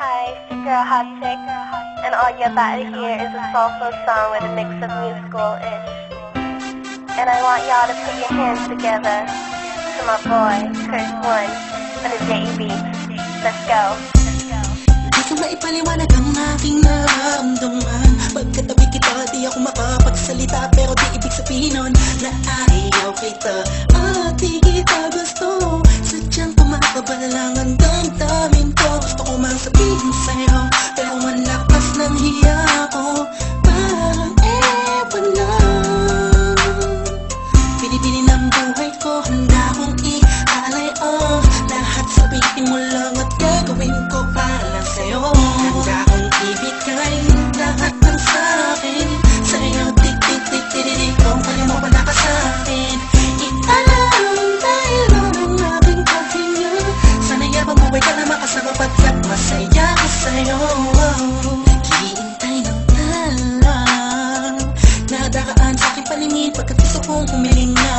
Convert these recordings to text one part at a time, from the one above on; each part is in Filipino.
Hi, it's your girl Hot Chick, and all you're about to hear is a soulful song with a mix of musical-ish. And I want y'all to put your hands together to my boy, Curse One, on the JE Beats. Let's go. Di ko maipaliwanag ang aking nararamdaman. Pagkatabi kita, di ako makapagsalita, pero di ibig sabihin nun na ayaw kita at di kita gusto. Sadyang kumakabalang ang damdamin ko. Gusto ko mang sabihin sa'yo, pero malakas ng hiya ko. Parang ewan lang, pinipili ng buhay ko, handa kong ialay. Lahat sabihin mo lang at gagawin ko para sa'yo. Handa kong ibigay lahat ng sa'kin sa'yo. Tik-tik-tik-tik-tik, kung kaya mo wala ka sa'kin. Ialam dahil ang aking paghinga. Sana yabang buhay ka na makasama pagkat masaya ko sa'yo. Naghihintay ng talang nadakaan sa'king paningin pagkat gusto kong humiling na.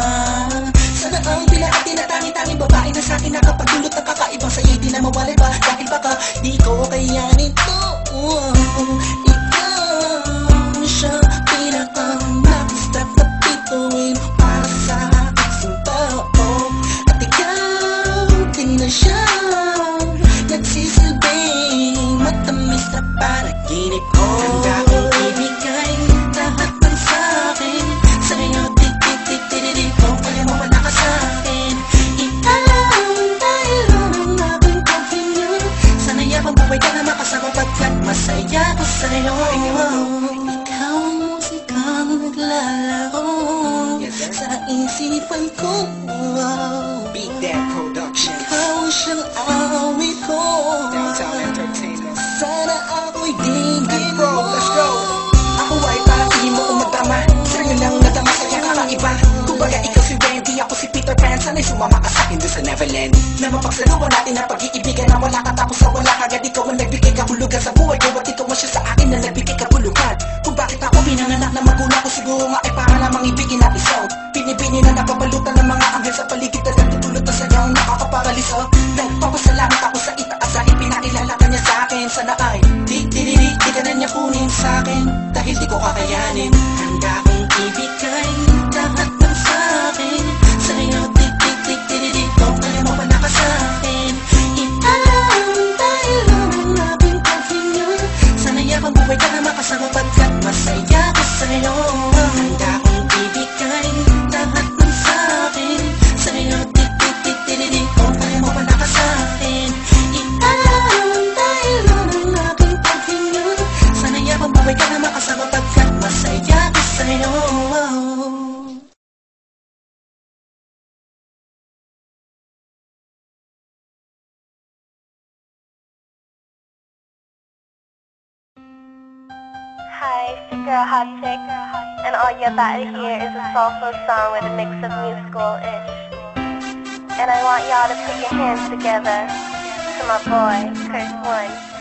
Sana ang tila at tinatangi-tanging babae na sa'kin nakapagdulot ng kakaibang sa'yo'y di na mawalay pa. Dahil baka di ko kayanin to. Ikaw siya pinakang nag-step na bituin para sa aking tao. At ikaw din na siya nagsisilbing matamis na panaginip ko. Handa kong ibigay lahat ng sa'kin sa'yo. Tik-tik-tik-tik-tik, kung kaya mo wala ka sa'kin. Ialam dahil ang aking paghinga. Sana yabang buhay ka na makasama pagkat masaya ko sa'yo. Ikaw ang musikang naglalaro sa isipan ko. Beat That Production. Ikaw siyang awit ko. Downtown Entertainment. Sana ako'y digin Bro, mo. let's go. Ako ay parang hindi mo umatama. Sa'yo lang nadama sa kaya kakaiba. Kumbaga ikaw si Wendy, ako si Peter Pan. Sana'y sumama ka sa'kin doon sa Neverland. Na mapagsaluhan natin ang pag-iibigan na wala ka tapos na wala ka. Agad ikaw ang nagbigay kahulugan sa buhay ko. At ikaw ang siya sa akin na nagbigay kahulugan. Kung bakit ako pinanganak na magulang ko, siguro nga ay para lamang ibigin ang isaw. Pinibini na napapalutan ng mga anghel sa paligid na nagtutulot na sayaw nakakaparaliso. Nagpapasalamat ako sa itaas sa ipinakilala ka niya sa'kin. Sana ay di ka na niya kunin sa'kin dahil di ko kakayanin. Handa kong ibigay lahat ng sa'kin sa'yo. Tik-tik-tik-tik-tik, kung kaya mo wala ka sa'kin. Ialam dahil ang aking paghinga. Sana yabang buhay ka na makasama pagkat masaya ko sa'yo. Handa kong ibigay lahat ng sa'kin sa'yo. Tik-tik-tik-tik-tik, kung kaya mo wala ka sa'kin. Ialam dahil ang aking paghinga. Sana yabang buhay ka na makasama pagkat masaya ko sa'yo. Hi, it's your girl Hot Chick, and all you're about to hear is a soulful song with a mix of musical-ish. And I want y'all to put your hands together to my boy, Curse One.